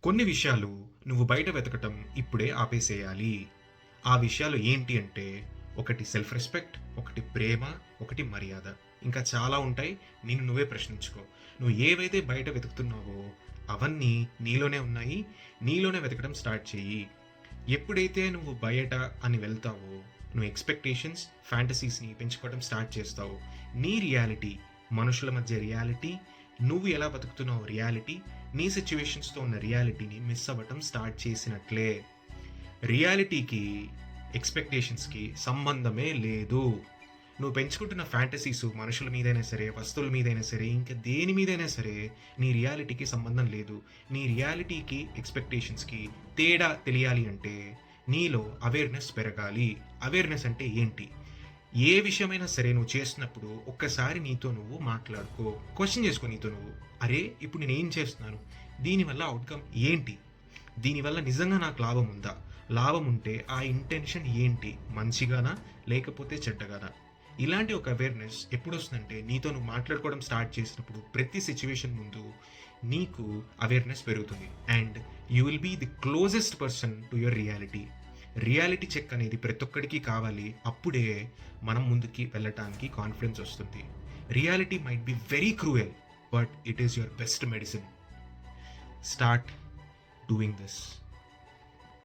కొన్ని విషయాలు నువ్వు బయట వెతకటం ఇప్పుడే ఆపేసేయాలి. ఆ విషయాలు ఏంటి అంటే, ఒకటి సెల్ఫ్ రెస్పెక్ట్, ఒకటి ప్రేమ, ఒకటి మర్యాద. ఇంకా చాలా ఉంటాయి. నిన్ను నువ్వే ప్రశ్నించుకో. నువ్వు ఏవైతే బయట వెతుకుతున్నావో అవన్నీ నీలోనే ఉన్నాయి. నీలోనే వెతకడం స్టార్ట్ చెయ్యి. ఎప్పుడైతే నువ్వు బయట అని వెళ్తావో, నువ్వు ఎక్స్‌పెక్టేషన్స్, ఫ్యాంటసీస్‌ని పెంచుకోవడం స్టార్ట్ చేస్తావు. నీ రియాలిటీ, మనుషుల మధ్య రియాలిటీ, నువ్వు ఎలా బతుకుతున్నావో రియాలిటీ, నీ సిట్యుయేషన్స్‌తో ఉన్న రియాలిటీని మిస్ అవ్వటం స్టార్ట్ చేసినట్లే. రియాలిటీకి, ఎక్స్‌పెక్టేషన్స్‌కి సంబంధమే లేదు. నువ్వు పెంచుకుంటున్న ఫ్యాంటసీసు మనుషుల మీదైనా సరే, వస్తువుల మీదైనా సరే, ఇంకా దేని మీదైనా సరే, నీ రియాలిటీకి సంబంధం లేదు. నీ రియాలిటీకి, ఎక్స్‌పెక్టేషన్స్‌కి తేడా తెలియాలి అంటే, నీలో అవేర్‌నెస్ పెరగాలి. అవేర్‌నెస్ అంటే ఏంటి? ఏ విషయమైనా సరే నువ్వు చేస్తున్నప్పుడు ఒక్కసారి నీతో నువ్వు మాట్లాడుకో. క్వెషన్ చేసుకో నీతో నువ్వు. అరే! ఇప్పుడు నేనేం చేస్తున్నాను? దీనివల్ల ఔట్‌కమ్ ఏంటి? దీనివల్ల నిజంగా నాకు లాభం ఉందా? లాభం ఉంటే ఆ ఇంటెన్షన్ ఏంటి? మంచిగానా? లేకపోతే చెడ్డగానా? ఇలాంటి ఒక అవేర్‌నెస్ ఎప్పుడొస్తుందంటే, నీతో నువ్వు మాట్లాడుకోవడం స్టార్ట్ చేసినప్పుడు ప్రతి సిట్యుయేషన్ ముందు నీకు అవేర్‌నెస్ పెరుగుతుంది. And you will be the closest person to your reality. Reality check అనేది ప్రతి ఒక్కడికి కావాలి. అప్పుడే మనం ముందుకి వెళ్ళటానికి కాన్ఫిడెన్స్ వస్తుంది. Reality might be very cruel, but it is your best medicine. Start doing this.